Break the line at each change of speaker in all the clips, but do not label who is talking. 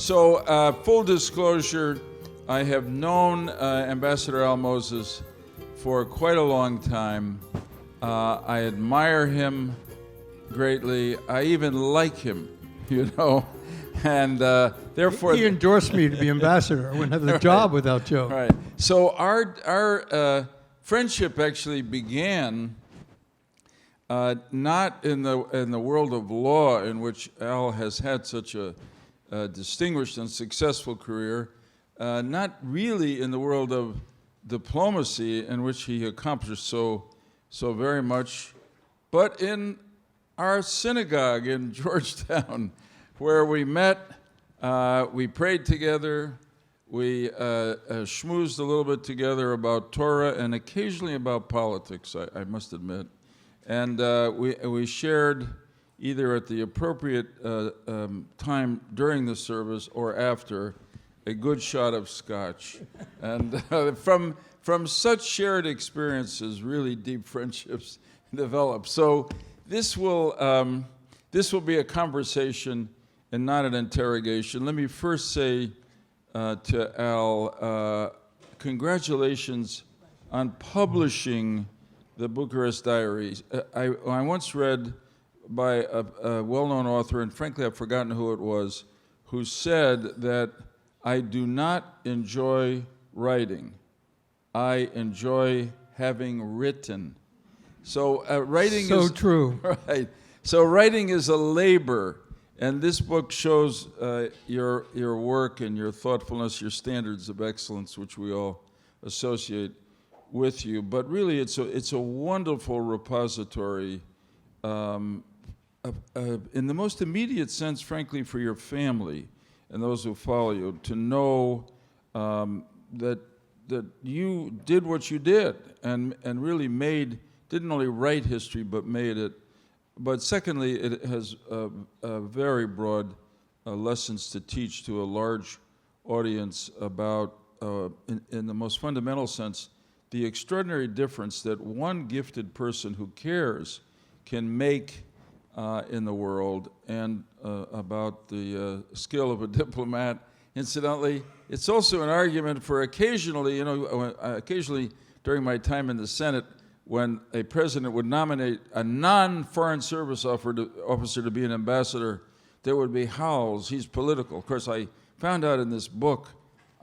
So, full disclosure, I have known Ambassador Al Moses for quite a long time. I admire him greatly. I even like him, you know, and therefore
he endorsed me to be ambassador. I wouldn't have the job without Joe.
Right. So our friendship actually began not in the world of law, in which Al has had such a distinguished and successful career, not really in the world of diplomacy, in which he accomplished so very much, but in our synagogue in Georgetown, where we met, we prayed together, we schmoozed a little bit together about Torah and occasionally about politics, I must admit. And we shared, either at the appropriate time during the service or after, a good shot of scotch. And from such shared experiences, really deep friendships develop. So this will be a conversation and not an interrogation. Let me first say to Al, congratulations on publishing the Bucharest Diaries. I once read by a well-known author, and frankly I've forgotten who it was, who said that I do not enjoy writing. I enjoy having written. So writing is...
So true.
Right. So writing is a labor, and this book shows your work and your thoughtfulness, your standards of excellence, which we all associate with you. But really, it's a wonderful repository, in the most immediate sense, frankly, for your family and those who follow you, to know that you did what you did and really didn't only write history, but made it. But secondly, it has very broad lessons to teach to a large audience about, in the most fundamental sense, the extraordinary difference that one gifted person who cares can make in the world, and about the skill of a diplomat. Incidentally, it's also an argument for occasionally during my time in the Senate, when a president would nominate a non-foreign service officer to be an ambassador, there would be howls. He's political. Of course, I found out in this book,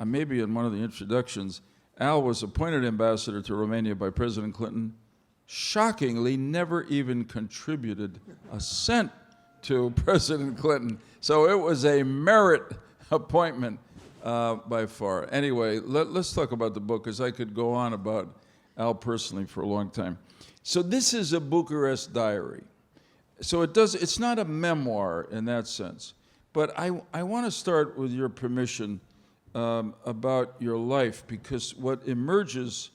maybe in one of the introductions, Al was appointed ambassador to Romania by President Clinton, shockingly never even contributed a cent to President Clinton. So it was a merit appointment by far. Anyway, let's talk about the book, because I could go on about Al personally for a long time. So this is a Bucharest diary. So it's not a memoir in that sense. But I want to start, with your permission, about your life, because what emerges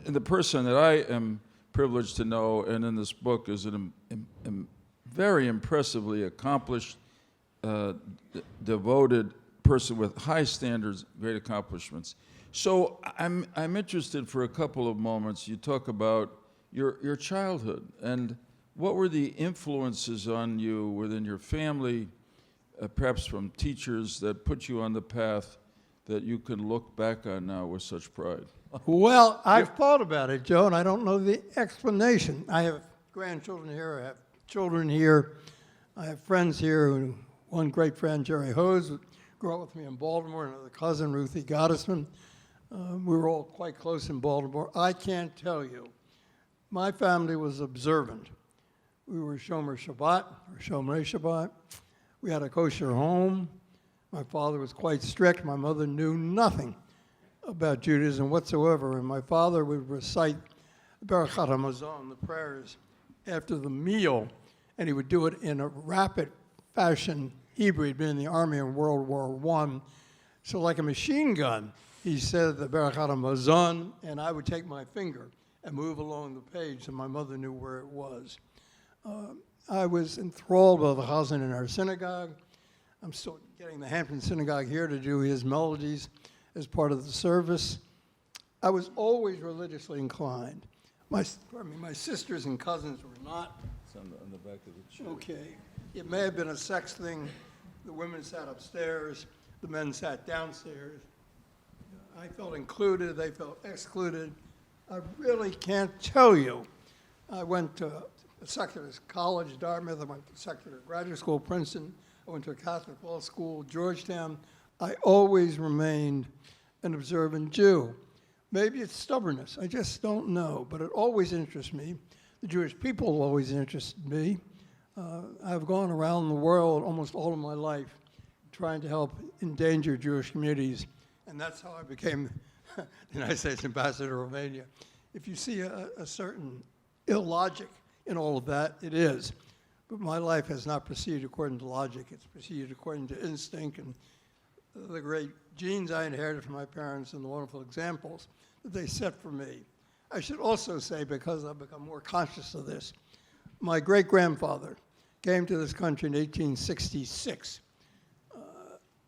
in the person that I am privileged to know, and in this book, is a very impressively accomplished, devoted person with high standards, great accomplishments. So I'm interested for a couple of moments. You talk about your childhood, and what were the influences on you within your family, perhaps from teachers, that put you on the path that you can look back on now with such pride?
Well, I've thought about it, Joe, and I don't know the explanation. I have grandchildren here. I have children here. I have friends here. One great friend, Jerry Hose, grew up with me in Baltimore. Another cousin, Ruthie Gottesman. We were all quite close in Baltimore. I can't tell you. My family was observant. We were Shomer Shabbat, or Shomer Shabbat. We had a kosher home. My father was quite strict. My mother knew nothing about Judaism whatsoever, and my father would recite Berachat HaMazon, the prayers, after the meal, and he would do it in a rapid fashion. Hebrew. He'd been in the army in World War I. So like a machine gun, he said the Berachat HaMazon, and I would take my finger and move along the page, and my mother knew where it was. I was enthralled by the Chazan in our synagogue. I'm still getting the Hampton Synagogue here to do his melodies as part of the service. I was always religiously inclined. My sisters and cousins were not.
It's on the back of the chair.
Okay. It may have been a sex thing. The women sat upstairs. the men sat downstairs. I felt included, they felt excluded. I really can't tell you. I went to a secular college, Dartmouth. I went to secular graduate school, Princeton. I went to a Catholic law school, Georgetown. I always remained an observant Jew. Maybe it's stubbornness, I just don't know, but it always interests me. The Jewish people always interested me. I've gone around the world almost all of my life trying to help endangered Jewish communities, and that's how I became the United States ambassador to Romania. If you see a certain illogic in all of that, it is. But my life has not proceeded according to logic. It's proceeded according to instinct and the great genes I inherited from my parents and the wonderful examples that they set for me. I should also say, because I've become more conscious of this, my great-grandfather came to this country in 1866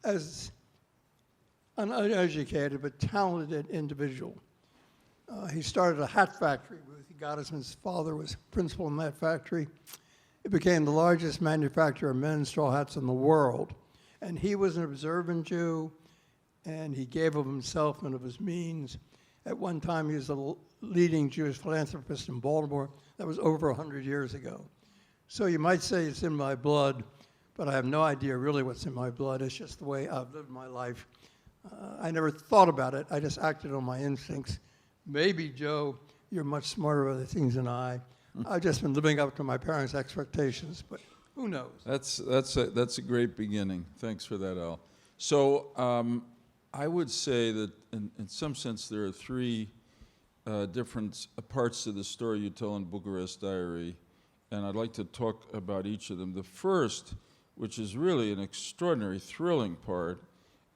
as an uneducated but talented individual. He started a hat factory with Gottesman's father was principal in that factory. It became the largest manufacturer of men's straw hats in the world. And he was an observant Jew, and he gave of himself and of his means. At one time, he was the leading Jewish philanthropist in Baltimore. That was over 100 years ago. So you might say it's in my blood, but I have no idea really what's in my blood. It's just the way I've lived my life. I never thought about it. I just acted on my instincts. Maybe, Joe, you're much smarter about the things than I. I've just been living up to my parents' expectations, but who knows?
That's a great beginning. Thanks for that, Al. So I would say that in some sense there are three different parts to the story you tell in Bucharest Diary, and I'd like to talk about each of them. The first, which is really an extraordinary, thrilling part,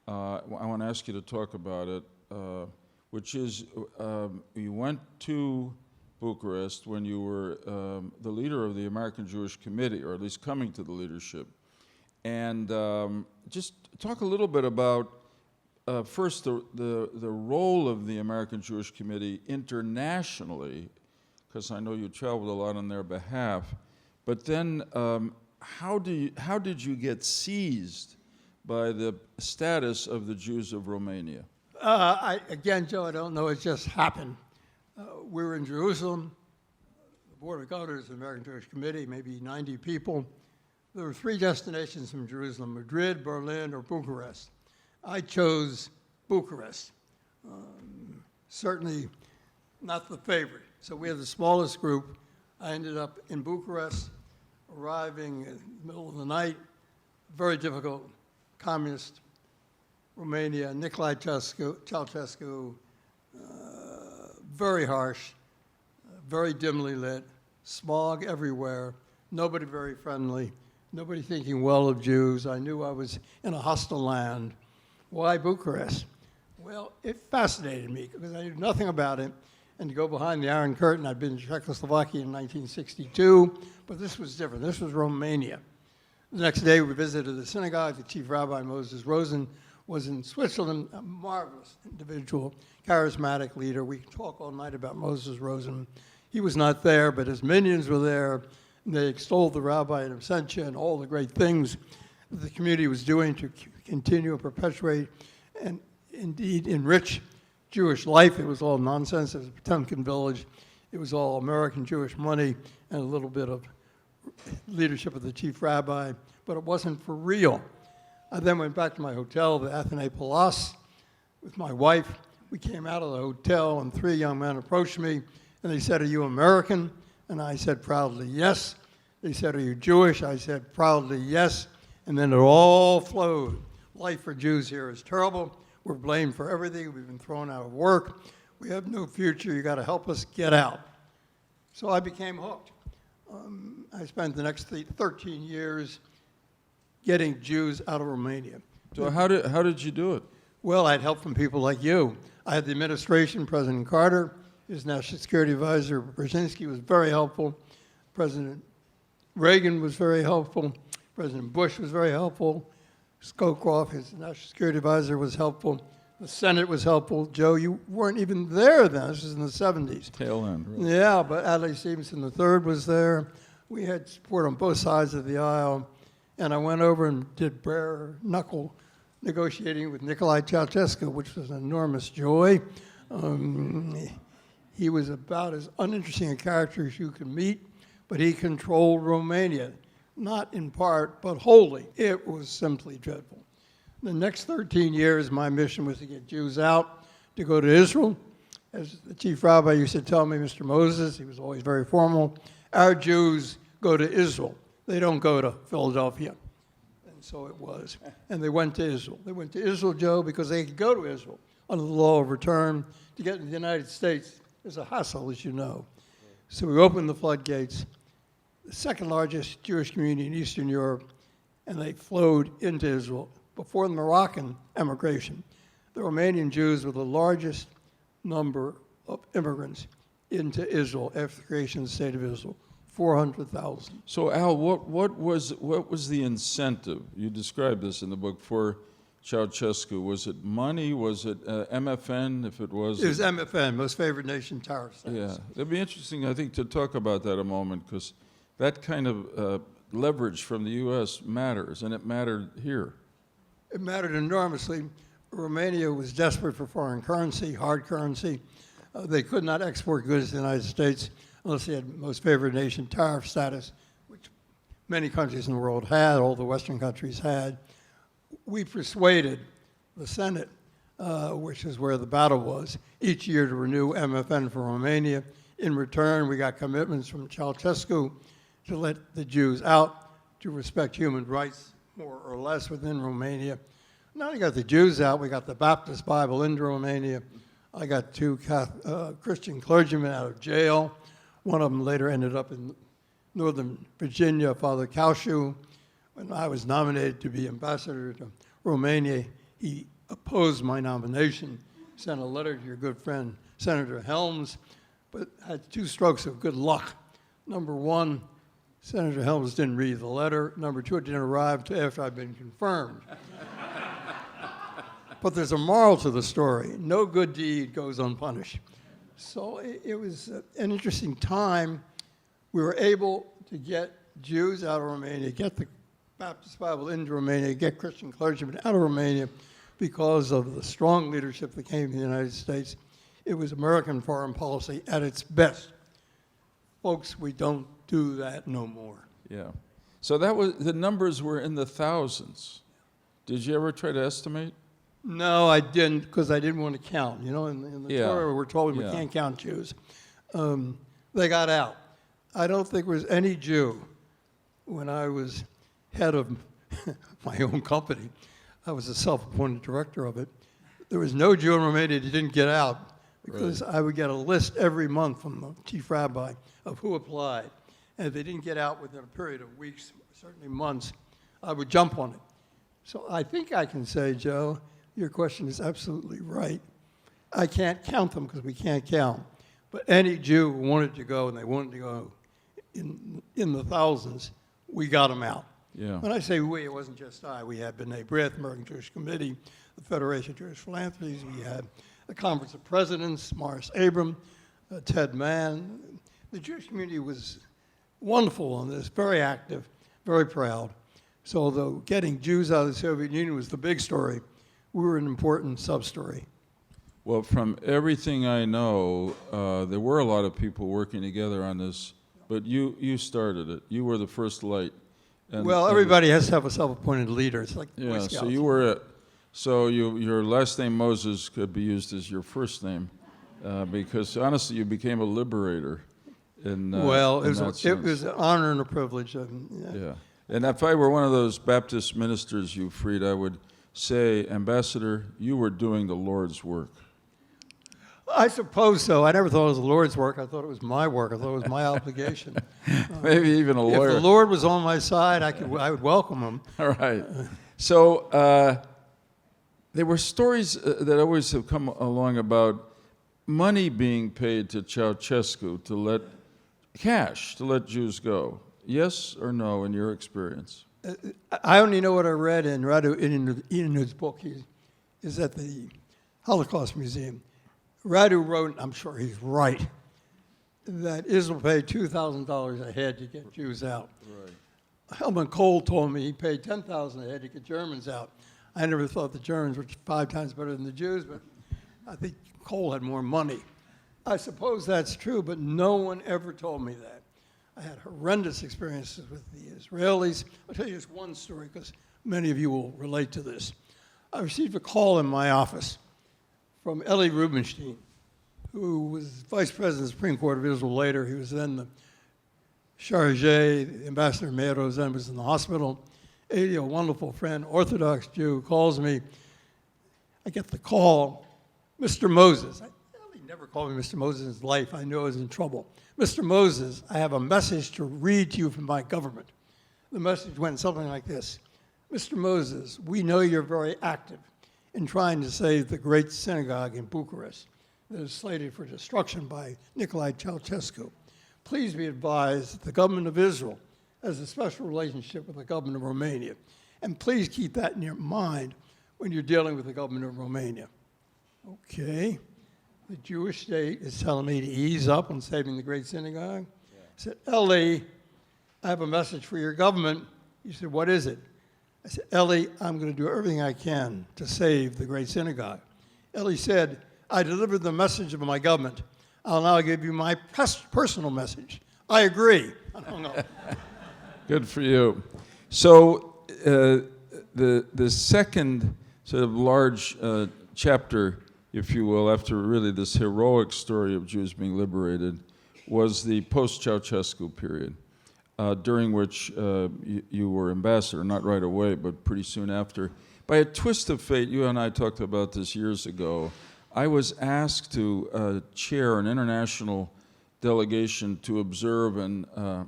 I want to ask you to talk about it, which is you went to Bucharest when you were the leader of the American Jewish Committee, or at least coming to the leadership. And just talk a little bit about, first, the role of the American Jewish Committee internationally, because I know you traveled a lot on their behalf. But then how did you get seized by the status of the Jews of Romania?
Again, Joe, I don't know. It just happened. We were in Jerusalem. The Board of Governors of the American Jewish Committee, maybe 90 people. There were three destinations from Jerusalem: Madrid, Berlin, or Bucharest. I chose Bucharest. Certainly not the favorite. So we had the smallest group. I ended up in Bucharest, arriving in the middle of the night. Very difficult. Communist Romania, Nicolae Ceausescu, very harsh, very dimly lit, smog everywhere, nobody very friendly, nobody thinking well of Jews. I knew I was in a hostile land. Why Bucharest? Well, it fascinated me because I knew nothing about it. And to go behind the Iron Curtain, I'd been in Czechoslovakia in 1962, but this was different. This was Romania. The next day, we visited the synagogue. The chief rabbi, Moses Rosen, was in Switzerland, a marvelous individual, charismatic leader. We could talk all night about Moses Rosen. He was not there, but his minions were there. And they extolled the rabbi in absentia and all the great things that the community was doing to continue and perpetuate and indeed enrich Jewish life. It was all nonsense. It was a Potemkin village. It was all American Jewish money and a little bit of leadership of the chief rabbi, but it wasn't for real. I then went back to my hotel, the Athénée Palace, with my wife. We came out of the hotel, and three young men approached me, and they said, "Are you American?" And I said proudly, "Yes." They said, "Are you Jewish?" I said proudly, "Yes." And then it all flowed. Life for Jews here is terrible. We're blamed for everything. We've been thrown out of work. We have no future. You got to help us get out. So I became hooked. I spent the next 13 years getting Jews out of Romania.
So how did you do it?
Well, I had help from people like you. I had the administration, President Carter, his national security advisor, Brzezinski, was very helpful. President Reagan was very helpful. President Bush was very helpful. Skokov, his national security advisor, was helpful. The Senate was helpful. Joe, you weren't even there then. This was in the 70s.
Tail end, really.
Yeah, but Adlai Stevenson III was there. We had support on both sides of the aisle. And I went over and did bare knuckle negotiating with Nicolae Ceausescu, which was an enormous joy. He was about as uninteresting a character as you can meet, but he controlled Romania, not in part, but wholly. It was simply dreadful. The next 13 years, my mission was to get Jews out, to go to Israel. As the chief rabbi used to tell me, Mr. Moses, he was always very formal, our Jews go to Israel. They don't go to Philadelphia. And so it was. And they went to Israel. They went to Israel, Joe, because they could go to Israel under the law of return. To get into the United States is a hassle, as you know. So we opened the floodgates, the second largest Jewish community in Eastern Europe, and they flowed into Israel. Before the Moroccan emigration, the Romanian Jews were the largest number of immigrants into Israel after the creation of the State of Israel, 400,000.
So Al, what was the incentive? You described this in the book for Ceausescu. Was it money? Was it MFN? If it was,
It was MFN, Most Favored Nation tariff status.
Yeah, it'd be interesting, I think, to talk about that a moment, because that kind of leverage from the U.S. matters, and it mattered here.
It mattered enormously. Romania was desperate for foreign currency, hard currency. They could not export goods to the United States unless they had Most Favored Nation tariff status, which many countries in the world had, all the Western countries had. We persuaded the Senate, which is where the battle was, each year to renew MFN for Romania. In return, we got commitments from Ceausescu to let the Jews out, to respect human rights more or less within Romania. Not only got the Jews out, we got the Baptist Bible into Romania. I got two Christian clergymen out of jail. One of them later ended up in Northern Virginia, Father Kaushu. When I was nominated to be ambassador to Romania, he opposed my nomination, sent a letter to your good friend, Senator Helms, but had two strokes of good luck. Number one, Senator Helms didn't read the letter. Number two, it didn't arrive till after I'd been confirmed. But there's a moral to the story. No good deed goes unpunished. So it was an interesting time. We were able to get Jews out of Romania, get the Baptist Bible into Romania, get Christian clergymen out of Romania because of the strong leadership that came from the United States. It was American foreign policy at its best. Folks, we don't do that no more.
Yeah. So that was, the numbers were in the thousands. Did you ever try to estimate?
No, I didn't, because I didn't want to count. You know, in the Torah, we're told we can't count Jews. They got out. I don't think there was any Jew when I was head of my own company. I was a self-appointed director of it. There was no Jew in Romania that didn't get out, because I would get a list every month from the chief rabbi of who applied. And if they didn't get out within a period of weeks, certainly months, I would jump on it. So I think I can say, Joe, your question is absolutely right. I can't count them because we can't count. But any Jew who wanted to go, and they wanted to go in the thousands, we got them out.
Yeah.
When I say we, it wasn't just I. We had B'nai B'rith, American Jewish Committee, the Federation of Jewish Philanthropies. We had the Conference of Presidents, Morris Abram, Ted Mann. The Jewish community was wonderful on this, very active, very proud. So although getting Jews out of the Soviet Union was the big story, we were an important sub-story.
Well, from everything I know, there were a lot of people working together on this, but you started it. You were the first light. And,
well, everybody has to have a self-appointed leader. It's like Boy
yeah,
Scouts.
so you were it. So your last name Moses could be used as your first name, because honestly, you became a liberator.
Well, it was an honor and a privilege.
Yeah. And if I were one of those Baptist ministers you freed, I would say, Ambassador, you were doing the Lord's work.
I suppose so. I never thought it was the Lord's work. I thought it was my work. I thought it was my obligation.
Maybe even a lawyer.
If the Lord was on my side, I would welcome him.
All right. So there were stories that always have come along about money being paid to Ceausescu to let Jews go. Yes or no, in your experience?
I only know what I read in Radu in his book. He is at the Holocaust Museum. Radu wrote, I'm sure he's right, that Israel paid $2,000 a head to get Jews out. Right. Helmut Kohl told me he paid $10,000 a head to get Germans out. I never thought the Germans were 5 times better than the Jews, but I think Cole had more money. I suppose that's true, but no one ever told me that. I had horrendous experiences with the Israelis. I'll tell you just one story, because many of you will relate to this. I received a call in my office from Elie Rubinstein, who was vice president of the Supreme Court of Israel later. He was then the chargé, Ambassador Meadows then was in the hospital. Elie, a wonderful friend, Orthodox Jew, calls me. I get the call, Mr. Moses. He never called me Mr. Moses in his life. I knew I was in trouble. Mr. Moses, I have a message to read to you from my government. The message went something like this. Mr. Moses, we know you're very active in trying to save the great synagogue in Bucharest that is slated for destruction by Nicolae Ceausescu. Please be advised that the government of Israel has a special relationship with the government of Romania. And please keep that in your mind when you're dealing with the government of Romania. Okay. The Jewish state is telling me to ease up on saving the great synagogue. Yeah. I said, Elie, I have a message for your government. He said, what is it? I said, Elie, I'm going to do everything I can to save the great synagogue. Elie said, I delivered the message of my government. I'll now give you my personal message. I agree. I don't know.
Good for you. So the second sort of large chapter, if you will, after really this heroic story of Jews being liberated, was the post-Ceausescu period, during which you were ambassador, not right away, but pretty soon after. By a twist of fate, you and I talked about this years ago, I was asked to chair an international delegation to observe and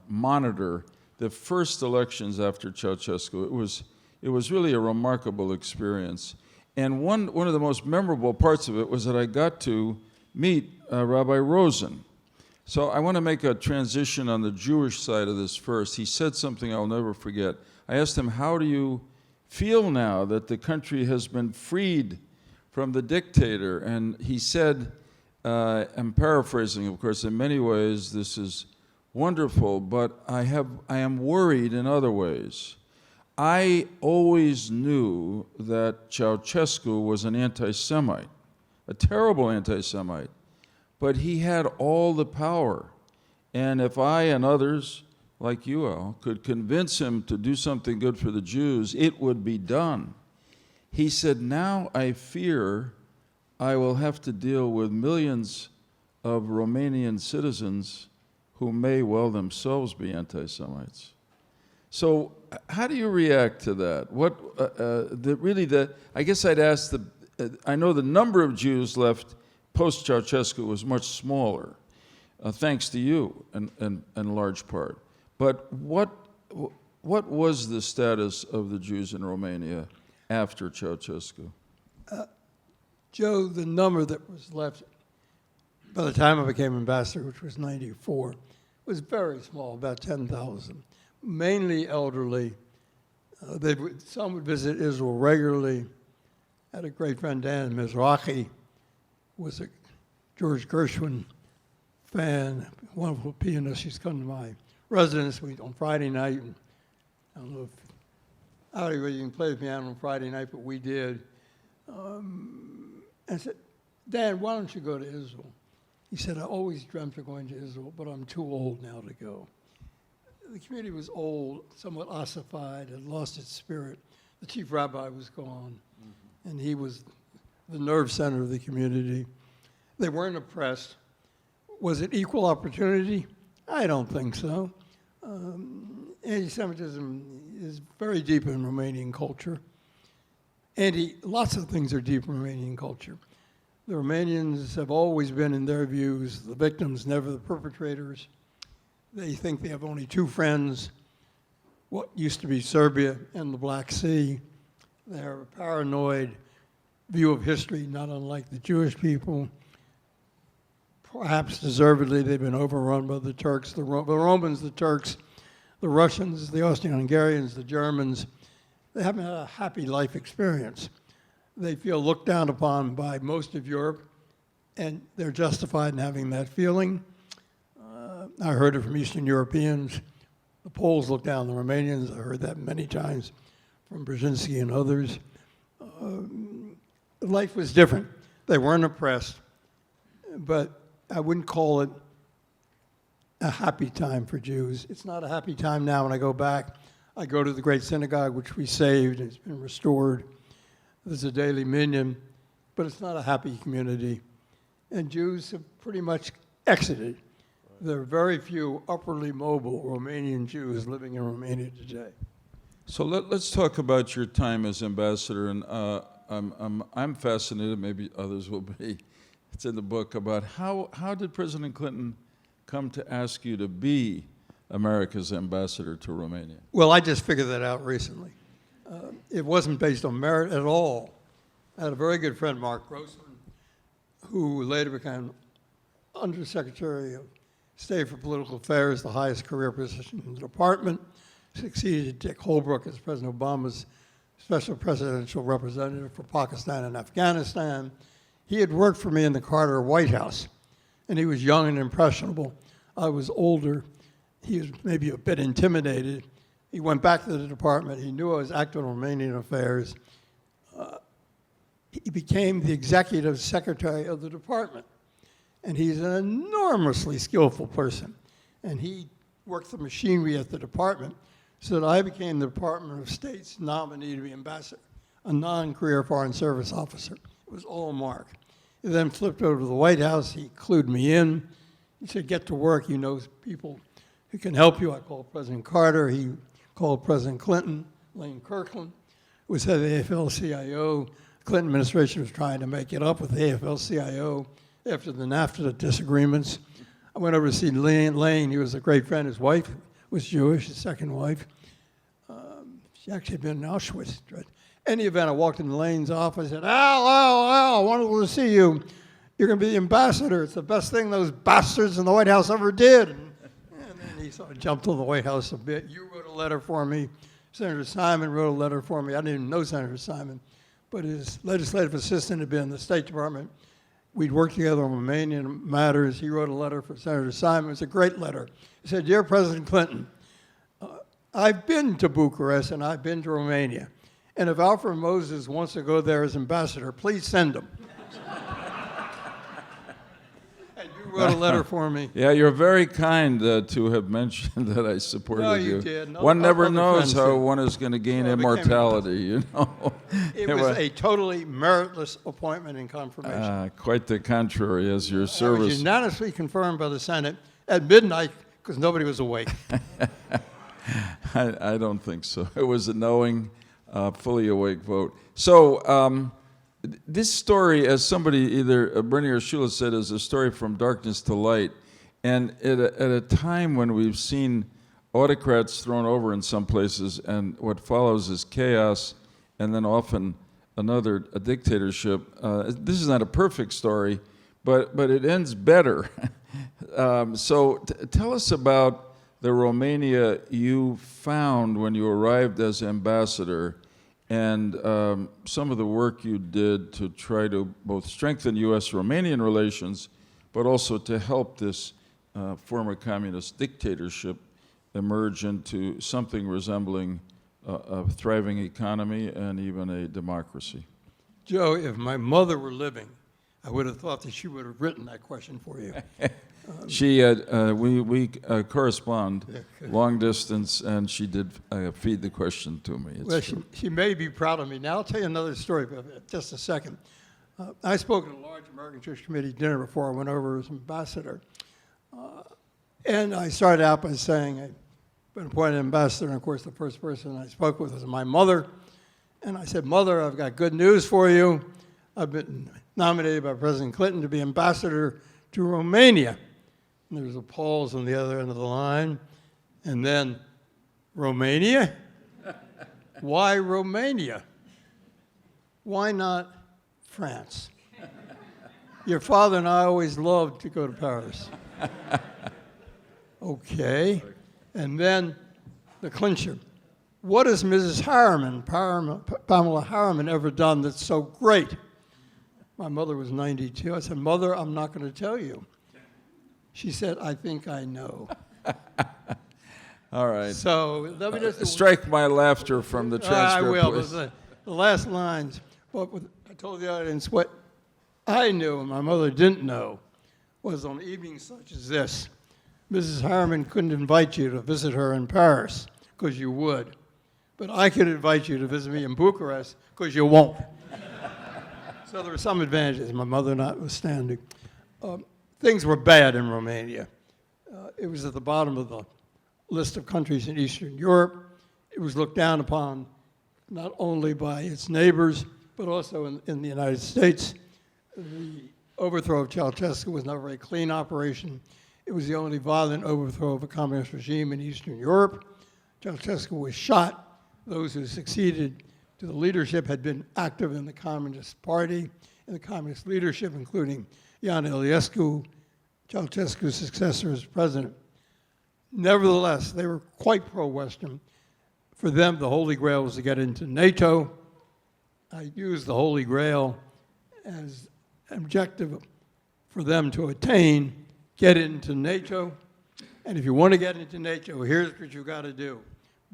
monitor the first elections after Ceausescu. It was really a remarkable experience. And one of the most memorable parts of it was that I got to meet Rabbi Rosen. So I want to make a transition on the Jewish side of this first. He said something I'll never forget. I asked him, how do you feel now that the country has been freed from the dictator? And he said, I'm paraphrasing, of course, in many ways this is wonderful, but I am worried in other ways. I always knew that Ceausescu was an anti-Semite, a terrible anti-Semite, but he had all the power. And if I and others, like you all, could convince him to do something good for the Jews, it would be done. He said, now I fear I will have to deal with millions of Romanian citizens who may well themselves be anti-Semites. So how do you react to that? I guess I'd ask I know the number of Jews left post-Ceausescu was much smaller, thanks to you in large part. But what was the status of the Jews in Romania after Ceausescu?
Joe, the number that was left by the time I became ambassador, which was 94, was very small, about 10,000, mainly elderly. Some would visit Israel regularly. I had a great friend, Dan Mizrahi, was a George Gershwin fan, wonderful pianist. She's come to my residence on Friday night. And I don't know if you can play the piano on Friday night, but we did. I said, Dan, why don't you go to Israel? He said, I always dreamt of going to Israel, but I'm too old now to go. The community was old, somewhat ossified, had lost its spirit. The chief rabbi was gone, and he was the nerve center of the community. They weren't oppressed. Was it equal opportunity? I don't think so. Anti-Semitism is very deep in Romanian culture. Lots of things are deep in Romanian culture. The Romanians have always been, in their views, the victims, never the perpetrators. They think they have only two friends, what used to be Serbia and the Black Sea. They have a paranoid view of history, not unlike the Jewish people. Perhaps deservedly, they've been overrun by the Turks, the Romans, the Turks, the Russians, the Austrian-Hungarians, the Germans. They haven't had a happy life experience. They feel looked down upon by most of Europe, and they're justified in having that feeling. I heard it from Eastern Europeans. The Poles look down on the Romanians. I heard that many times from Brzezinski and others. life was different. They weren't oppressed, but I wouldn't call it a happy time for Jews. It's not a happy time now when I go back. I go to the great synagogue, which we saved. It's been restored. There's a daily minyan, but it's not a happy community. And Jews have pretty much exited. There are very few upwardly mobile Romanian Jews living in Romania today.
So let's talk about your time as ambassador, and I'm fascinated, maybe others will be, it's in the book, about how did President Clinton come to ask you to be America's ambassador to Romania?
Well, I just figured that out recently. It wasn't based on merit at all. I had a very good friend, Mark Grossman, who later became Undersecretary of State for Political Affairs, the highest career position in the department, succeeded Dick Holbrooke as President Obama's special presidential representative for Pakistan and Afghanistan. He had worked for me in the Carter White House, and he was young and impressionable. I was older. He was maybe a bit intimidated. He went back to the department. He knew I was active in Romanian affairs. He became the executive secretary of the department. And he's an enormously skillful person. And he worked the machinery at the department so that I became the Department of State's nominee to be ambassador, a non-career foreign service officer. It was all Mark. He then flipped over to the White House. He clued me in. He said, get to work. You know people who can help you. I called President Carter. He called President Clinton. Lane Kirkland, who was head of the AFL-CIO. The Clinton administration was trying to make it up with the AFL-CIO after the NAFTA disagreements. I went over to see Lane. He was a great friend. His wife was Jewish, his second wife. She actually had been in Auschwitz. Any event, I walked into Lane's office and said, Al, wonderful to see you. You're going to be the ambassador. It's the best thing those bastards in the White House ever did. And then he sort of jumped on the White House a bit. You wrote a letter for me. Senator Simon wrote a letter for me. I didn't even know Senator Simon, but his legislative assistant had been in the State Department. We'd worked together on Romanian matters. He wrote a letter for Senator Simon. It was a great letter. He said, Dear President Clinton, I've been to Bucharest and I've been to Romania. And if Alfred Moses wants to go there as ambassador, please send him. And you wrote a letter for me.
Yeah, you're very kind to have mentioned that I supported
No,
you.
you did. No,
one never
other
knows
friends
how
did.
one is going to gain
Well, it became
immortality, you know.
It was a totally meritless appointment and confirmation.
Quite the contrary, as your
I was
service.
unanimously confirmed by the Senate at midnight because nobody was awake.
I don't think so. It was a knowing, fully awake vote. So this story, as somebody, either Bernie or Shula said, is a story from darkness to light. And at a time when we've seen autocrats thrown over in some places, and what follows is chaos, and then often a dictatorship. This is not a perfect story, but it ends better. So tell us about the Romania you found when you arrived as ambassador, and some of the work you did to try to both strengthen U.S.-Romanian relations, but also to help this former communist dictatorship emerge into something resembling a thriving economy and even a democracy.
Joe, if my mother were living, I would have thought that she would have written that question for you.
We correspond long distance, and she did feed the question to me.
Well, she may be proud of me. Now, I'll tell you another story, but just a second. I spoke at a large American Jewish Committee dinner before I went over as ambassador. And I started out by saying I'd been appointed ambassador, and of course the first person I spoke with was my mother. And I said, Mother, I've got good news for you. I've been nominated by President Clinton to be ambassador to Romania. And there was a pause on the other end of the line. And then, Romania? Why Romania? Why not France? Your father and I always loved to go to Paris. Okay. And then the clincher. What has Mrs. Pamela Harriman, ever done that's so great? My mother was 92. I said, Mother, I'm not going to tell you. She said, I think I know.
All right.
So let me just
strike my laughter from the transcript,
I will.
please.
But the last lines. But I told the audience what I knew and my mother didn't know was on evenings such as this, Mrs. Harriman couldn't invite you to visit her in Paris because you would. But I could invite you to visit me in Bucharest because you won't. So there were some advantages, my mother notwithstanding. Things were bad in Romania. It was at the bottom of the list of countries in Eastern Europe. It was looked down upon not only by its neighbors, but also in the United States. The overthrow of Ceausescu was not a very clean operation. It was the only violent overthrow of a communist regime in Eastern Europe. Ceausescu was shot. Those who succeeded to the leadership had been active in the Communist Party, in the communist leadership, including Ion Iliescu, Ceausescu's successor as president. Nevertheless, they were quite pro-Western. For them, the Holy Grail was to get into NATO. I used the Holy Grail as an objective for them to attain, get into NATO. And if you want to get into NATO, here's what you've got to do.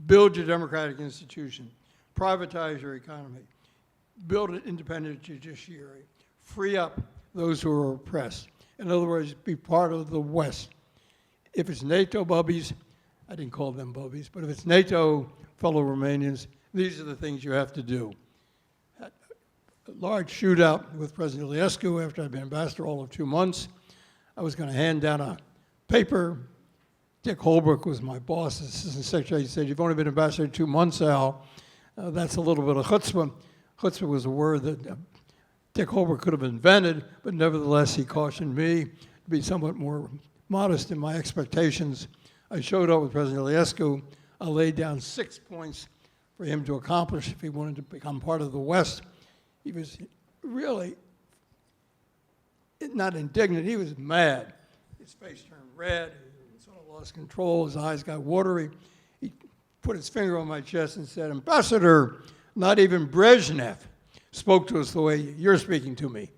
Build your democratic institution, privatize your economy, build an independent judiciary, free up those who are oppressed. In other words, be part of the West. If it's NATO bubbies, I didn't call them bubbies, but if it's NATO fellow Romanians, these are the things you have to do. A large shootout with President Iliescu after I'd been ambassador all of 2 months. I was going to hand down a paper. Dick Holbrooke was my boss, assistant secretary. He said, "You've only been ambassador 2 months, Al. That's a little bit of chutzpah." Chutzpah was a word that Dick Holbrooke could have invented, but nevertheless he cautioned me to be somewhat more modest in my expectations. I showed up with President Iliescu. I laid down 6 points for him to accomplish if he wanted to become part of the West. He was really not indignant, he was mad. His face turned red, he sort of lost control, his eyes got watery. He put his finger on my chest and said, "Ambassador, not even Brezhnev spoke to us the way you're speaking to me."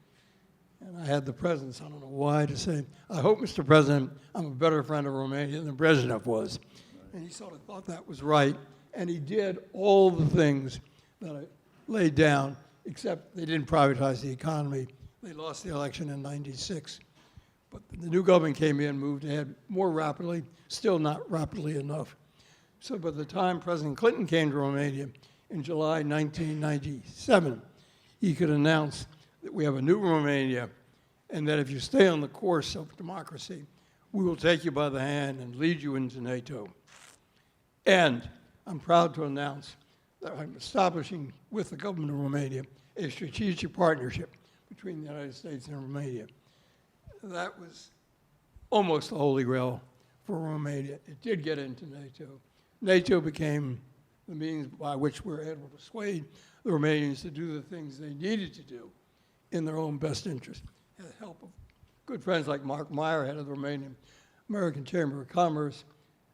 And I had the presence, I don't know why, to say, "I hope, Mr. President, I'm a better friend of Romania than Brezhnev was." And he sort of thought that was right, and he did all the things that I laid down, except they didn't privatize the economy. They lost the election in '96. But the new government came in, moved ahead more rapidly, still not rapidly enough. So by the time President Clinton came to Romania in July 1997, he could announce that we have a new Romania, and that if you stay on the course of democracy, we will take you by the hand and lead you into NATO. And I'm proud to announce that I'm establishing with the government of Romania a strategic partnership between the United States and Romania. That was almost the Holy Grail for Romania. It did get into NATO. NATO became the means by which we were able to persuade the Romanians to do the things they needed to do in their own best interest. Had the help of good friends like Mark Meyer, head of the Romanian American Chamber of Commerce,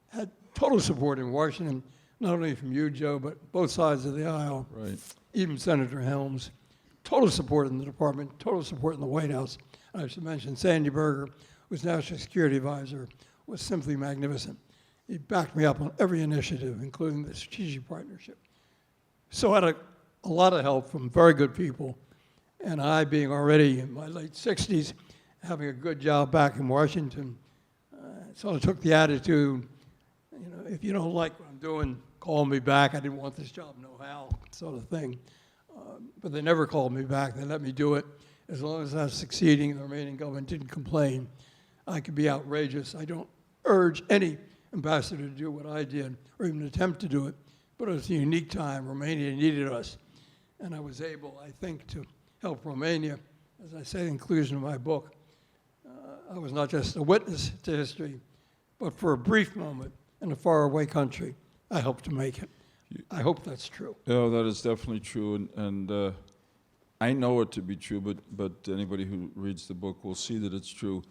had total support in Washington, not only from you, Joe, but both sides of the aisle.
Right.
Even Senator Helms. Total support in the department, total support in the White House. And I should mention Sandy Berger, who's National Security Advisor, was simply magnificent. He backed me up on every initiative, including the strategic partnership. So I had a lot of help from very good people, and I, being already in my late 60s, having a good job back in Washington, so I took the attitude, you know, if you don't like what I'm doing, call me back. I didn't want this job, no how, sort of thing. But they never called me back. They let me do it. As long as I was succeeding, the Romanian government didn't complain. I could be outrageous. I don't urge any ambassador to do what I did, or even attempt to do it, but it was a unique time. Romania needed us. And I was able, I think, to help Romania. As I say in the conclusion of my book, I was not just a witness to history, but for a brief moment in a faraway country, I helped to make it. I hope that's true.
Yeah, that is definitely true, and I know it to be true, but anybody who reads the book will see that it's true.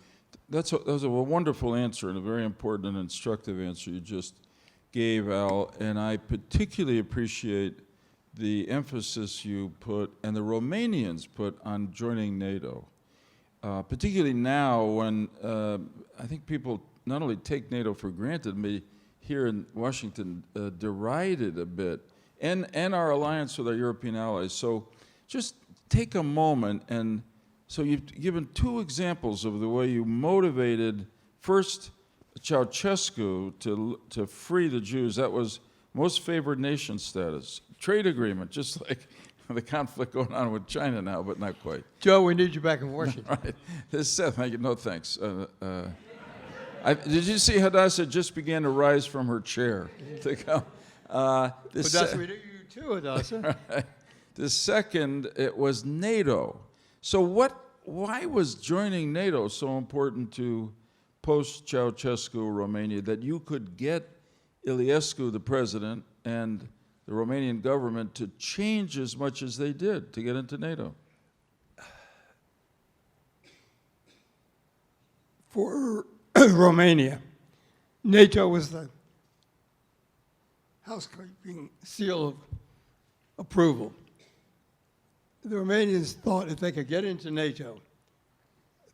That was a wonderful answer and a very important and instructive answer you just gave, Al, and I particularly appreciate the emphasis you put, and the Romanians put, on joining NATO. Particularly now when I think people not only take NATO for granted, but here in Washington deride it a bit, and our alliance with our European allies. So just take a moment, and so you've given two examples of the way you motivated first Ceausescu to free the Jews. That was most favored nation status. Trade agreement, just like the conflict going on with China now, but not quite.
Joe, we need you back in Washington.
Right. This Seth, no thanks. Did you see Hadassah just began to rise from her chair to come?
Hadassah, we do you too, Hadassah.
Right. The second, it was NATO. So why was joining NATO so important to post-Ceausescu Romania, that you could get Iliescu, the president, and the Romanian government to change as much as they did to get into NATO?
For Romania, NATO was the housekeeping seal of approval. The Romanians thought if they could get into NATO,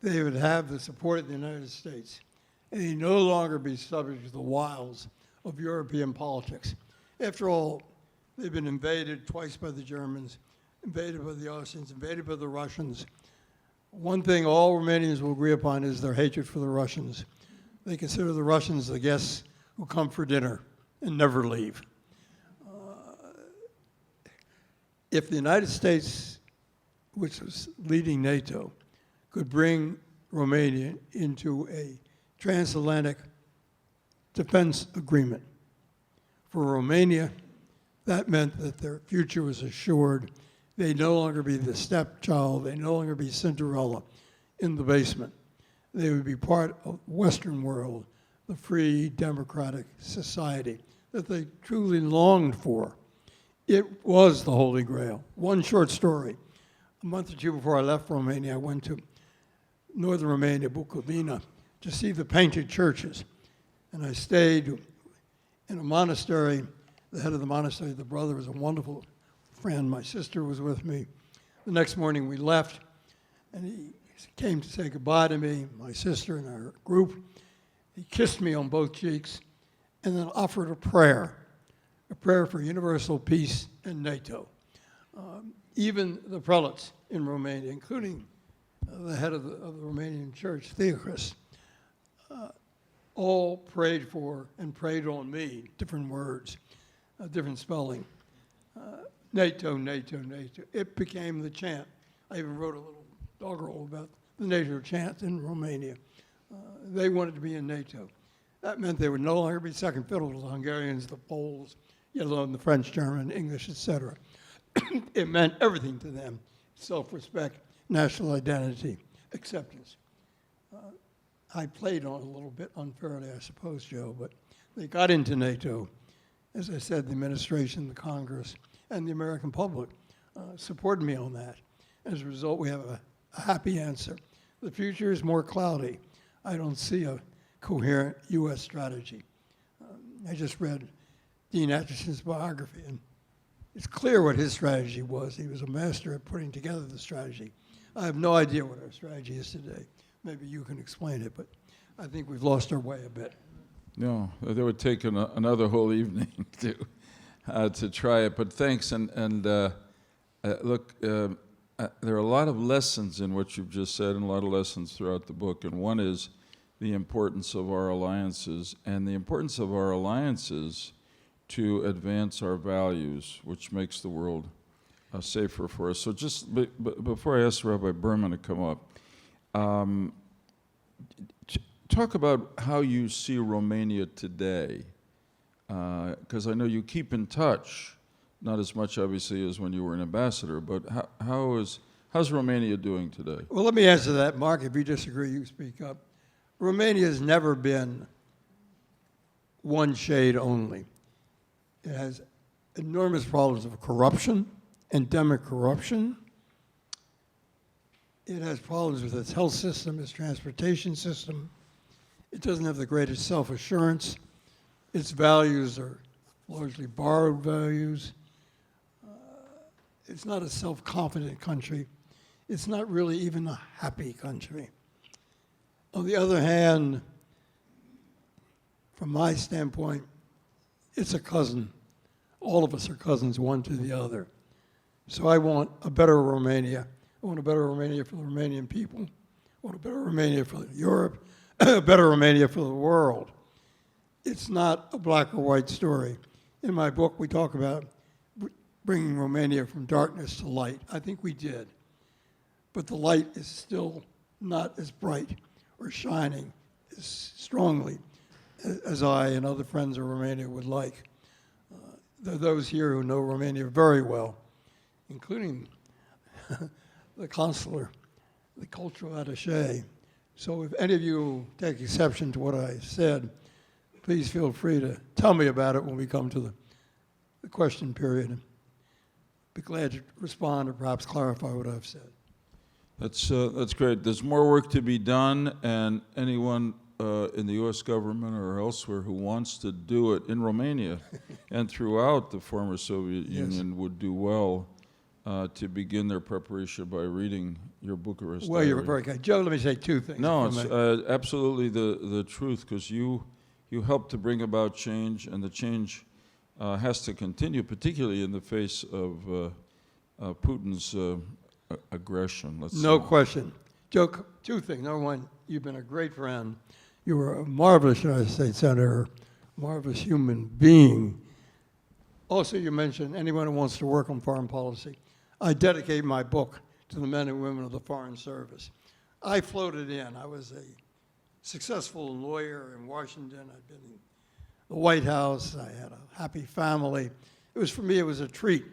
they would have the support of the United States, and they'd no longer be subject to the wiles of European politics. After all, they've been invaded twice by the Germans, invaded by the Austrians, invaded by the Russians. One thing all Romanians will agree upon is their hatred for the Russians. They consider the Russians the guests who come for dinner and never leave. If the United States, which was leading NATO, could bring Romania into a transatlantic defense agreement, for Romania, that meant that their future was assured. They'd no longer be the stepchild, they'd no longer be Cinderella in the basement. They would be part of the Western world, the free democratic society that they truly longed for. It was the Holy Grail. One short story. A month or two before I left Romania, I went to northern Romania, Bucovina, to see the painted churches. And I stayed in a monastery. The head of the monastery, the brother, was a wonderful friend. My sister was with me. The next morning we left, and he came to say goodbye to me, my sister and our group. He kissed me on both cheeks and then offered a prayer for universal peace and NATO. Even the prelates in Romania, including the head of the Romanian church, Theocris, all prayed for and prayed on me, different words, different spelling. NATO, NATO, NATO. It became the chant. I even wrote a little doggerel about the NATO chant in Romania. They wanted to be in NATO. That meant they would no longer be second fiddle to the Hungarians, the Poles, let alone the French, German, English, etc. It meant everything to them: self-respect, national identity, acceptance. I played on it a little bit unfairly, I suppose, Joe, but they got into NATO. As I said, the administration, the Congress, and the American public supported me on that. As a result, we have a happy answer. The future is more cloudy. I don't see a coherent U.S. strategy. I just read Dean Atchison's biography, and it's clear what his strategy was. He was a master at putting together the strategy. I have no idea what our strategy is today. Maybe you can explain it, but I think we've lost our way a bit.
No, that would take another whole evening to try it. But thanks, and look, there are a lot of lessons in what you've just said, and a lot of lessons throughout the book. And one is the importance of our alliances, and the importance of our alliances to advance our values, which makes the world safer for us. So just before I ask Rabbi Berman to come up, talk about how you see Romania today, because I know you keep in touch, not as much obviously as when you were an ambassador, but how's Romania doing today?
Well, let me answer that. Mark, if you disagree, you speak up. Romania has never been one shade only. It has enormous problems of corruption, endemic corruption. It has problems with its health system, its transportation system. It doesn't have the greatest self-assurance. Its values are largely borrowed values. It's not a self-confident country. It's not really even a happy country. On the other hand, from my standpoint, it's a cousin. All of us are cousins, one to the other. So I want a better Romania. I want a better Romania for the Romanian people. I want a better Romania for Europe, a better Romania for the world. It's not a black or white story. In my book, we talk about bringing Romania from darkness to light. I think we did. But the light is still not as bright or shining as strongly as I and other friends of Romania would like. There are those here who know Romania very well, including the consular, the cultural attaché. So if any of you take exception to what I said, please feel free to tell me about it when we come to the question period. Be glad to respond or perhaps clarify what I've said.
That's great. There's more work to be done, and anyone in the U.S. government or elsewhere who wants to do it in Romania and throughout the former Soviet Union would do well to begin their preparation by reading your Bucharest
Well,
diary.
you're very kind. Joe, let me say two things.
No, it's absolutely the truth, because you helped to bring about change, and the change has to continue, particularly in the face of Putin's aggression.
No question. Joe, two things. Number one, you've been a great friend. You were a marvelous United States Senator, marvelous human being. Also, you mentioned anyone who wants to work on foreign policy. I dedicate my book to the men and women of the Foreign Service. I floated in. I was a successful lawyer in Washington. I'd been in the White House. I had a happy family. For me, it was a treat.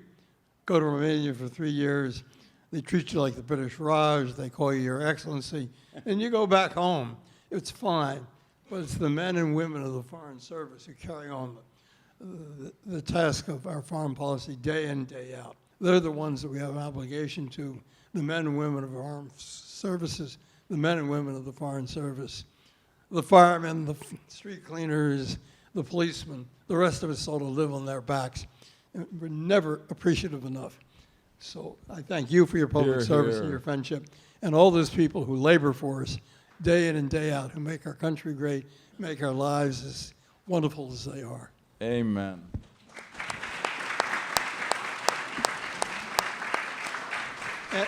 Go to Romania for 3 years. They treat you like the British Raj. They call you Your Excellency. And you go back home. It's fine. But it's the men and women of the Foreign Service who carry on the task of our foreign policy day in, day out. They're the ones that we have an obligation to, the men and women of our armed services, the men and women of the Foreign Service, the firemen, the street cleaners, the policemen, the rest of us sort of live on their backs. And we're never appreciative enough. So I thank you for your public service and your friendship, and all those people who labor for us day in and day out, who make our country great, make our lives as wonderful as they are.
Amen.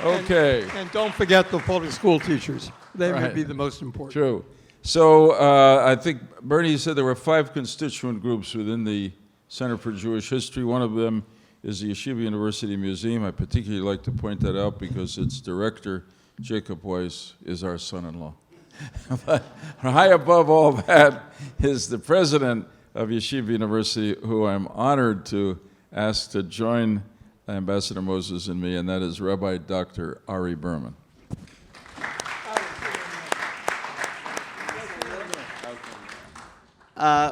Okay.
And don't forget the public school teachers. They may be the most important.
True. So I think Bernie said there were 5 constituent groups within the Center for Jewish History. One of them is the Yeshiva University Museum. I particularly like to point that out because its director, Jacob Weiss, is our son-in-law. But high above all that is the president of Yeshiva University, who I'm honored to ask to join Ambassador Moses and me, and that is Rabbi Dr. Ari Berman.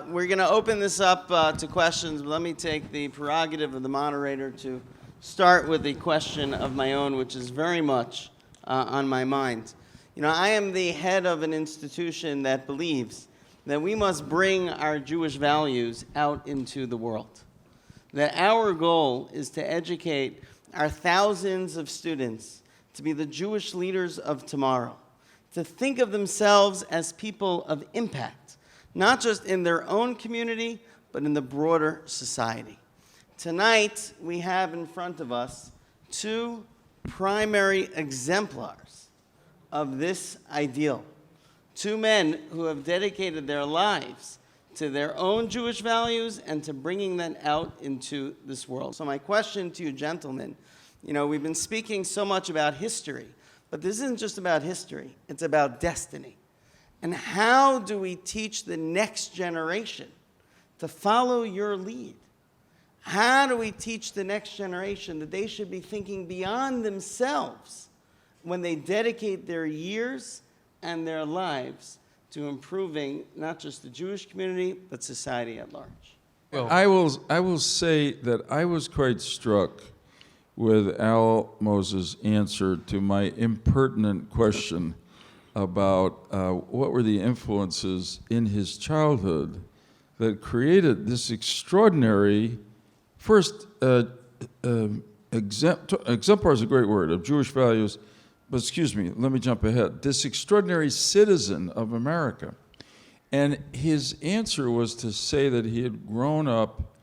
We're going to open this up to questions, but let me take the prerogative of the moderator to start with a question of my own, which is very much on my mind. You know, I am the head of an institution that believes that we must bring our Jewish values out into the world. That our goal is to educate our thousands of students to be the Jewish leaders of tomorrow, to think of themselves as people of impact, not just in their own community, but in the broader society. Tonight, we have in front of us 2 primary exemplars of this ideal. 2 men who have dedicated their lives to their own Jewish values and to bringing them out into this world. So my question to you, gentlemen, you know, we've been speaking so much about history, but this isn't just about history, it's about destiny. And how do we teach the next generation to follow your lead? How do we teach the next generation that they should be thinking beyond themselves when they dedicate their years and their lives to improving not just the Jewish community, but society at large?
Well, I will say that I was quite struck with Al Moses' answer to my impertinent question about what were the influences in his childhood that created this extraordinary, first, exemplar is a great word, of Jewish values, but excuse me, let me jump ahead. This extraordinary citizen of America. And his answer was to say that he had grown up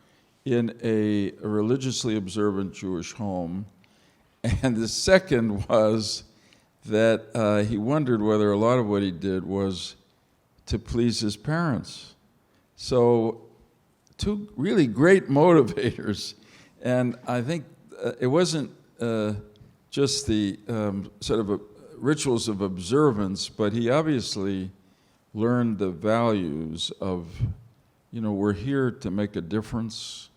in a religiously observant Jewish home, And the second was that he wondered whether a lot of what he did was to please his parents. So, two really great motivators. And I think it wasn't just the sort of rituals of observance, but he obviously learned the values of, we're here to make a difference.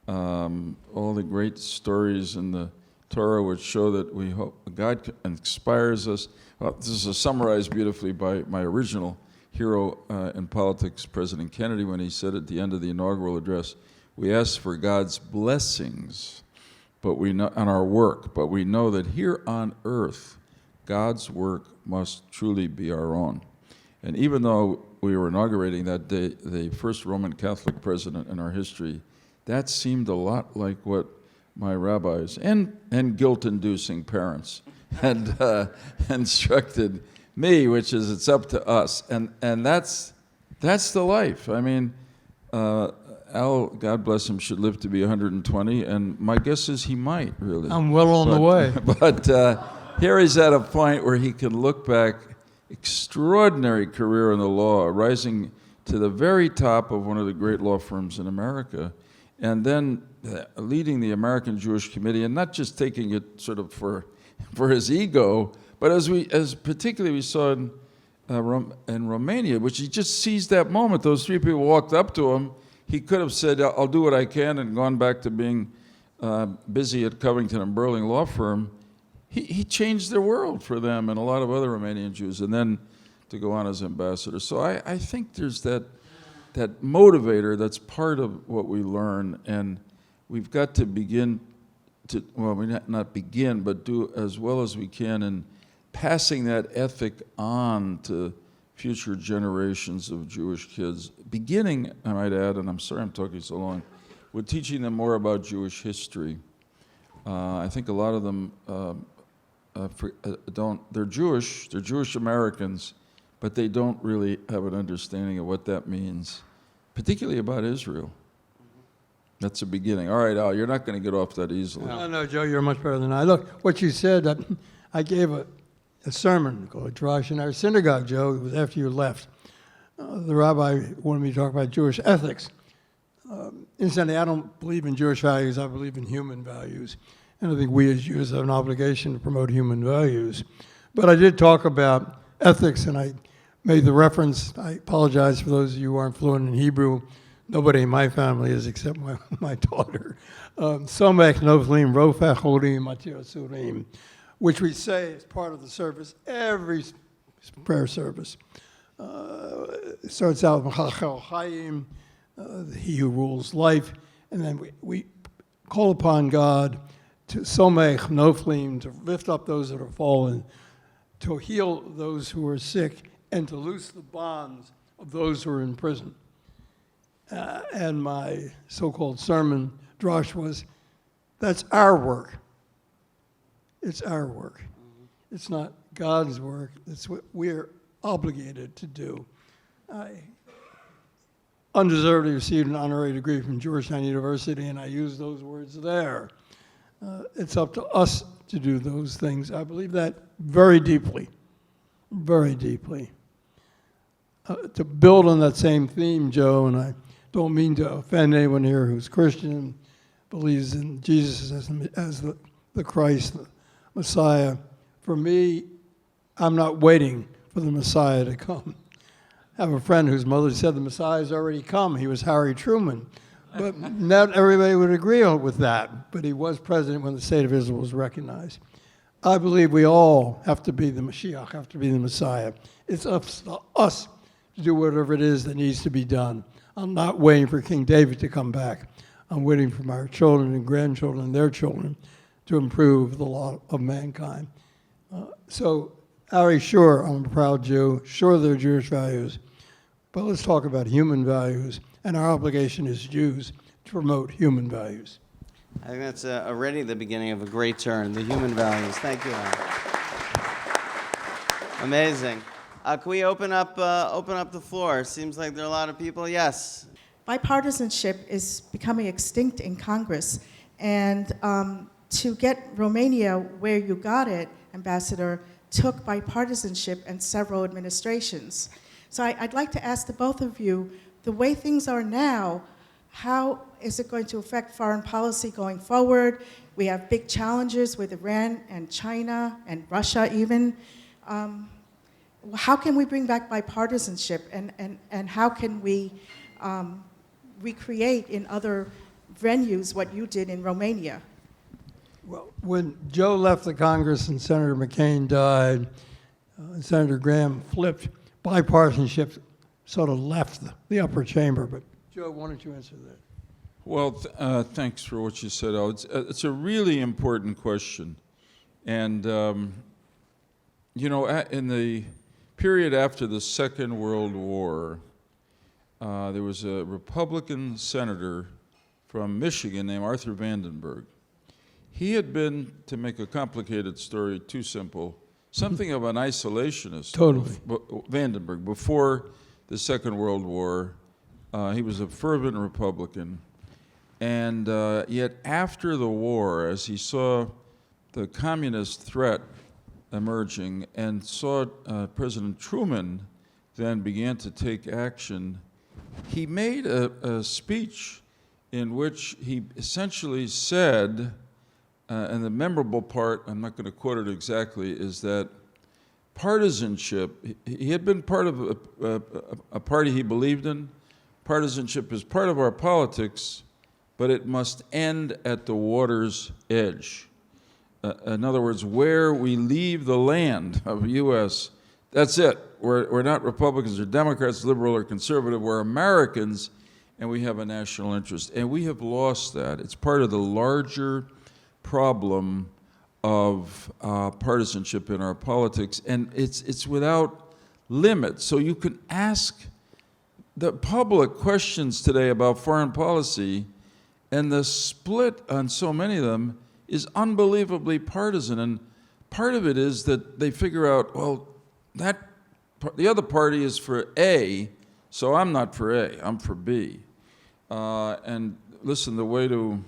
All the great stories in the Torah which show that we hope God inspires us. Well, this is summarized beautifully by my original hero in politics, President Kennedy, when he said at the end of the inaugural address, we ask for God's blessings but we know on our work, but we know that here on earth, God's work must truly be our own. And even though we were inaugurating that day the first Roman Catholic president in our history, that seemed a lot like what my rabbis and guilt-inducing parents had instructed me, which is it's up to us, and that's the life. I mean, Al, God bless him, should live to be 120, and my guess is he might really.
I'm well on the way.
But here he's at a point where he can look back. Extraordinary career in the law, rising to the very top of one of the great law firms in America, and then leading the American Jewish Committee, and not just taking it sort of for his ego, but as particularly we saw in Romania, which he just seized that moment. Those three people walked up to him. He could have said, "I'll do what I can," and gone back to being busy at Covington and Burling law firm. He changed the world for them and a lot of other Romanian Jews, and then to go on as ambassador. So I think there's that motivator that's part of what we learn, and we've got to begin to, well, we not begin, but do as well as we can in passing that ethic on to future generations of Jewish kids, beginning, I might add, and I'm sorry I'm talking so long, with teaching them more about Jewish history. I think a lot of them they're Jewish Americans, but they don't really have an understanding of what that means, particularly about Israel. That's a beginning. All right, Al, you're not going to get off that easily.
No, Joe, you're much better than I. Look, what you said, I gave a sermon called Drash in our synagogue, Joe. It was after you left. The rabbi wanted me to talk about Jewish ethics. Incidentally, I don't believe in Jewish values. I believe in human values. And I think we as Jews have an obligation to promote human values. But I did talk about ethics, and I made the reference. I apologize for those of you who aren't fluent in Hebrew. Nobody in my family is except my daughter. Somech novlim rofech holim atiyasurim, which we say is part of the service, every prayer service. It starts out with Chachel Chaim, he who rules life, and then we call upon God to somech noflim, to lift up those that are fallen, to heal those who are sick, and to loose the bonds of those who are in prison. And my so-called sermon, Drosh, was, that's our work. It's our work. Mm-hmm. It's not God's work. It's what we're obligated to do. I undeservedly received an honorary degree from Georgetown University, and I use those words there. It's up to us to do those things. I believe that very deeply, very deeply. To build on that same theme, Joe, and I don't mean to offend anyone here who's Christian, believes in Jesus as the Christ, the Messiah. For me, I'm not waiting for the Messiah to come. I have a friend whose mother said the Messiah's already come. He was Harry Truman. But not everybody would agree with that. But he was president when the state of Israel was recognized. I believe we all have to be the Mashiach, have to be the Messiah. It's up to us to do whatever it is that needs to be done. I'm not waiting for King David to come back. I'm waiting for my children and grandchildren and their children to improve the lot of mankind. So, Ari, sure, I'm a proud Jew. Sure, there are Jewish values. But let's talk about human values. And our obligation as Jews to promote human values.
I think that's already the beginning of a great turn, the human values. Thank you, Al. Amazing. Can we open up the floor? Seems like there are a lot of people. Yes.
Bipartisanship is becoming extinct in Congress, and to get Romania where you got it, Ambassador, took bipartisanship and several administrations. So I'd like to ask the both of you, the way things are now, how is it going to affect foreign policy going forward? We have big challenges with Iran and China and Russia even. How can we bring back bipartisanship, and how can we recreate in other venues what you did in Romania?
Well, when Joe left the Congress and Senator McCain died, Senator Graham flipped, bipartisanship sort of left the upper chamber. But Joe, why don't you answer that?
Well, thanks for what you said, Al. It's a really important question. And, you know, in the period after the Second World War, there was a Republican senator from Michigan named Arthur Vandenberg. He had been, to make a complicated story too simple, something of an isolationist.
Totally.
Vandenberg, before the Second World War, he was a fervent Republican. And yet after the war, as he saw the communist threat emerging and saw President Truman then began to take action, he made a speech in which he essentially said, and the memorable part, I'm not going to quote it exactly, is that partisanship, he had been part of a party he believed in. Partisanship is part of our politics, but it must end at the water's edge. In other words, where we leave the land of the U.S., that's it. We're not Republicans or Democrats, liberal or conservative. We're Americans, and we have a national interest. And we have lost that. It's part of the larger problem of partisanship in our politics, and it's without limit. So you can ask the public questions today about foreign policy, and the split on so many of them is unbelievably partisan. And part of it is that they figure out, well, the other party is for A, so I'm not for A, I'm for B. And listen, the way to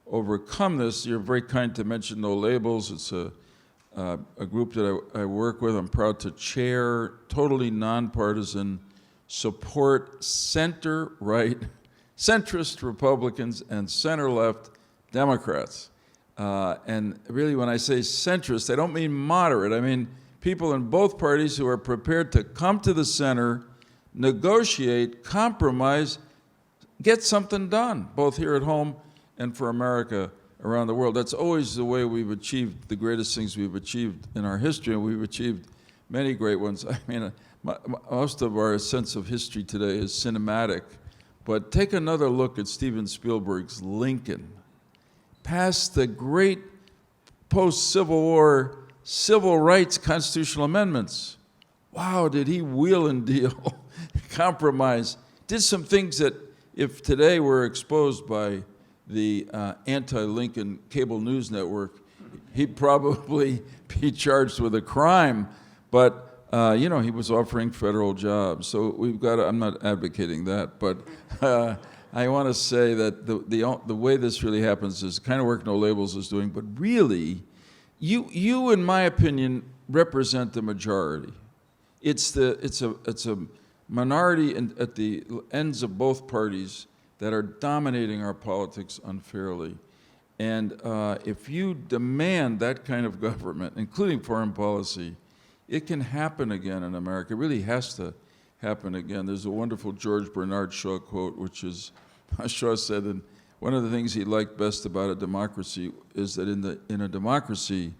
overcome this, you're very kind to mention No Labels. It's a group that I work with. I'm proud to chair, totally nonpartisan, support center-right, centrist Republicans and center-left Democrats. And really, when I say centrist, I don't mean moderate. I mean people in both parties who are prepared to come to the center, negotiate, compromise, get something done, both here at home and for America around the world. That's always the way we've achieved the greatest things we've achieved in our history, and we've achieved many great ones. I mean, most of our sense of history today is cinematic, but take another look at Steven Spielberg's Lincoln. Passed the great post-Civil War civil rights constitutional amendments. Wow, did he wheel and deal, compromise, did some things that if today were exposed by the anti-Lincoln cable news network, he'd probably be charged with a crime. But, you know, he was offering federal jobs. So we've got to, I'm not advocating that, but I want to say that the way this really happens is the kind of work No Labels is doing, but really, you in my opinion, represent the majority. It's a minority at the ends of both parties that are dominating our politics unfairly. And if you demand that kind of government, including foreign policy, it can happen again in America. It really has to happen again. There's a wonderful George Bernard Shaw quote, which is, Shaw said, and one of the things he liked best about a democracy is that in a democracy,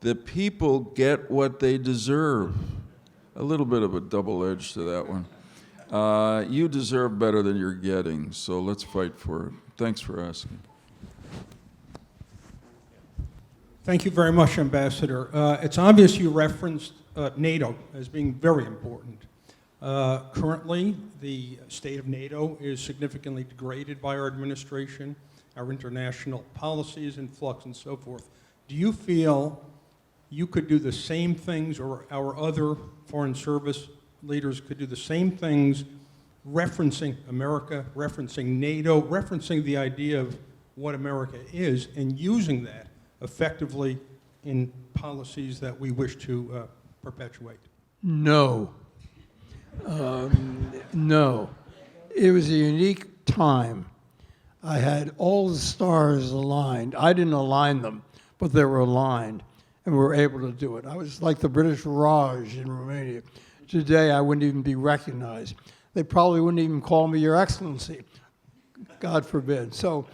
the people get what they deserve. A little bit of a double edge to that one. You deserve better than you're getting, so let's fight for it. Thanks for asking.
Thank you very much, Ambassador. It's obvious you referenced NATO as being very important. Currently, the state of NATO is significantly degraded by our administration. Our international policy is in flux and so forth. Do you feel you could do the same things, or our other foreign service leaders could do the same things, referencing America, referencing NATO, referencing the idea of what America is, and using that effectively in policies that we wish to perpetuate?
No. No. It was a unique time. I had all the stars aligned. I didn't align them, but they were aligned, and we were able to do it. I was like the British Raj in Romania. Today, I wouldn't even be recognized. They probably wouldn't even call me Your Excellency. God forbid. So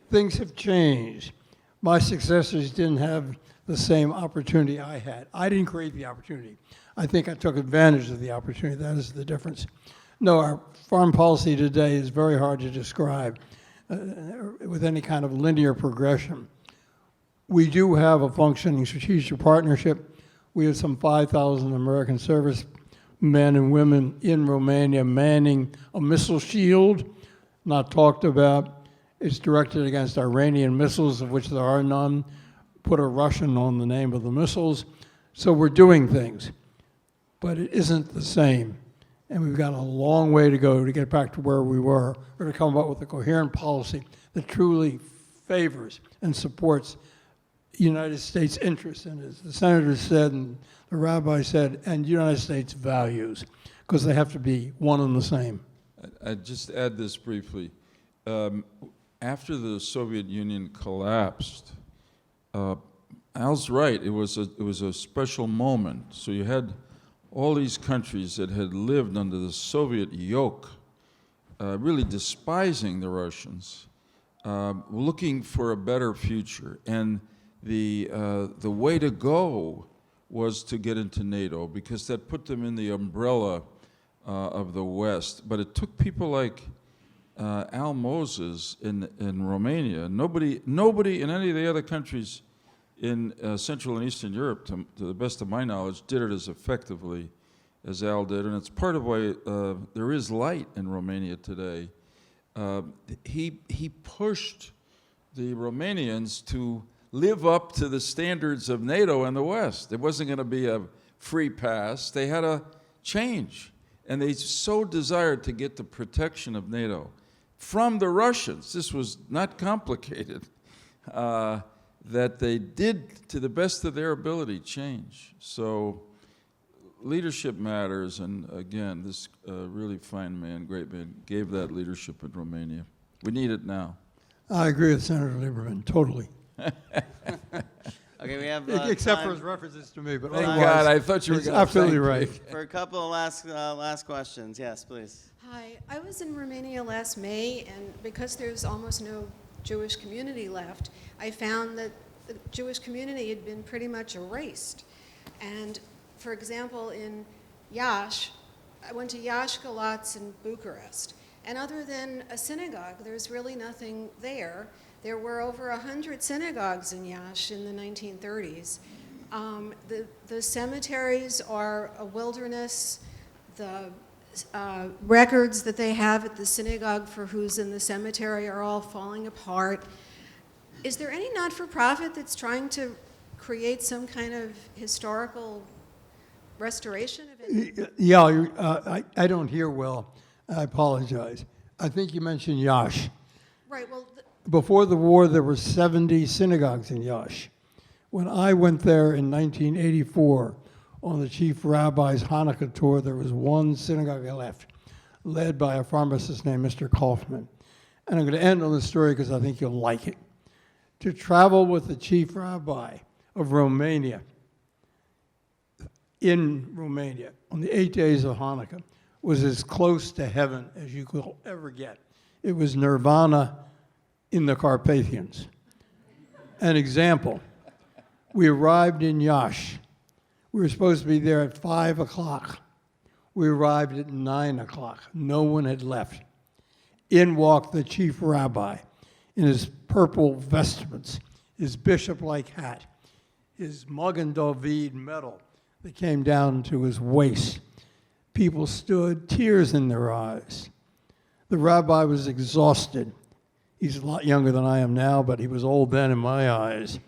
things have changed. My successors didn't have the same opportunity I had. I didn't create the opportunity. I think I took advantage of the opportunity. That is the difference. No, our foreign policy today is very hard to describe with any kind of linear progression. We do have a functioning strategic partnership. We have some 5,000 American service men and women in Romania manning a missile shield, not talked about. It's directed against Iranian missiles, of which there are none. Put a Russian on the name of the missiles. So we're doing things, but it isn't the same. And we've got a long way to go to get back to where we were, or to come up with a coherent policy that truly favors and supports United States interests, and as the senator said and the rabbi said, and United States values, because they have to be one and the same.
I'd just add this briefly. After the Soviet Union collapsed, Al's right, it was a special moment. So you had all these countries that had lived under the Soviet yoke, really despising the Russians, looking for a better future. And the way to go was to get into NATO, because that put them in the umbrella of the West. But it took people like Al Moses in Romania. Nobody in any of the other countries in Central and Eastern Europe, to the best of my knowledge, did it as effectively as Al did. And it's part of why there is light in Romania today. He pushed the Romanians to live up to the standards of NATO and the West. It wasn't going to be a free pass. They had to change. And they so desired to get the protection of NATO from the Russians. This was not complicated. That they did, to the best of their ability, change. So leadership matters, and again, this really fine man, great man, gave that leadership in Romania. We need it now.
I agree with Senator Lieberman, totally.
Okay, we have
Except for
time
his references to me, but
Thank
otherwise,
God, I thought you were
he's
going to
absolutely right.
for a couple of last questions. Yes, please.
Hi, I was in Romania last May, and because there's almost no Jewish community left, I found that the Jewish community had been pretty much erased. And for example, in Iași, I went to Iași Galați in Bucharest, and other than a synagogue, there's really nothing there. There were over 100 synagogues in Iași in the 1930s. The cemeteries are a wilderness. The records that they have at the synagogue for who's in the cemetery are all falling apart. Is there any not-for-profit that's trying to create some kind of historical restoration of it?
Yeah, I don't hear well. I apologize. I think you mentioned Iași.
Right, well,
Before the war, there were 70 synagogues in Iași. When I went there in 1984 on the chief rabbi's Hanukkah tour, there was one synagogue left, led by a pharmacist named Mr. Kaufman. And I'm going to end on this story because I think you'll like it. To travel with the chief rabbi of Romania in Romania on the 8 days of Hanukkah was as close to heaven as you could ever get. It was nirvana in the Carpathians. An example, we arrived in Iași. We were supposed to be there at 5 o'clock. We arrived at 9 o'clock. No one had left. In walked the chief rabbi in his purple vestments, his bishop-like hat, his Magen David medal that came down to his waist. People stood, tears in their eyes. The rabbi was exhausted. He's a lot younger than I am now, but he was old then in my eyes.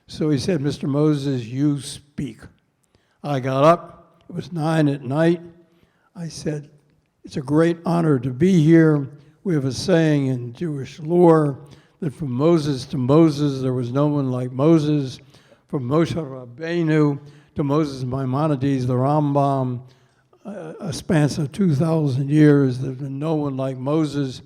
So he said, "Mr. Moses, you speak." I got up. It was 9 at night. I said, "It's a great honor to be here. We have a saying in Jewish lore, that from Moses to Moses, there was no one like Moses. From Moshe Rabbeinu to Moses Maimonides, the Rambam, a span of 2,000 years. There's been no one like Moses.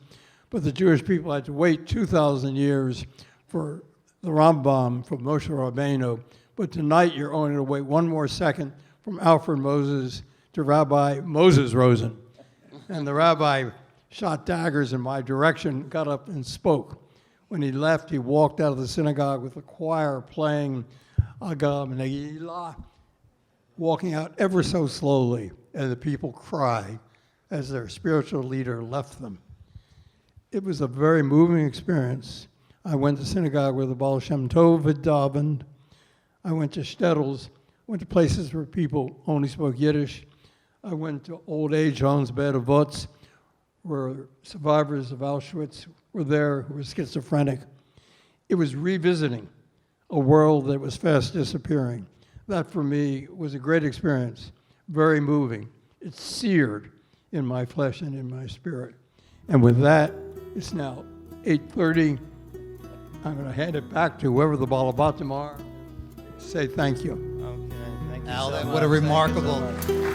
But the Jewish people had to wait 2,000 years for the Rambam from Moshe Rabbeinu. But tonight you're only going to wait one more second from Alfred Moses to Rabbi Moses Rosen. And the rabbi shot daggers in my direction, got up and spoke. When he left, he walked out of the synagogue with the choir playing Agam Negilah, walking out ever so slowly, and the people cried as their spiritual leader left them. It was a very moving experience. I went to synagogue where the Baal Shem Tov had davened. I went to shtetls, went to places where people only spoke Yiddish. I went to old age homes, Bed Avots, where survivors of Auschwitz were there who were schizophrenic. It was revisiting a world that was fast disappearing. That, for me, was a great experience, very moving. It seared in my flesh and in my spirit. And with that, it's now 8:30. I'm going to hand it back to whoever the Balabatim are. Say thank you.
Okay, thank you
Al,
so much.
what a remarkable,
Thank you so much.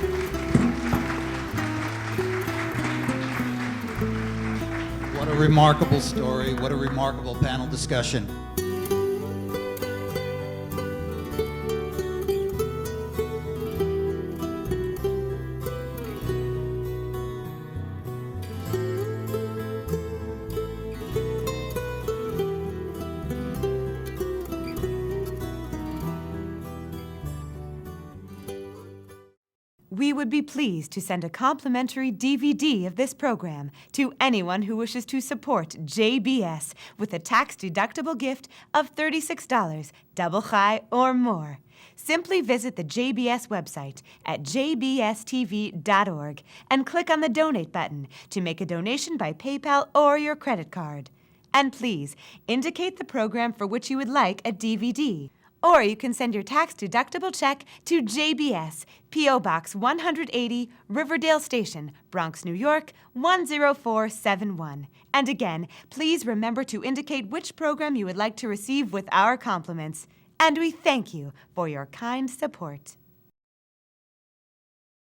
what a remarkable story, what a remarkable panel discussion.
We would be pleased to send a complimentary DVD of this program to anyone who wishes to support JBS with a tax-deductible gift of $36, double chai or more. Simply visit the JBS website at jbstv.org and click on the Donate button to make a donation by PayPal or your credit card. And please indicate the program for which you would like a DVD. Or you can send your tax-deductible check to JBS, P.O. Box 180, Riverdale Station, Bronx, New York, 10471. And again, please remember to indicate which program you would like to receive with our compliments. And we thank you for your kind support.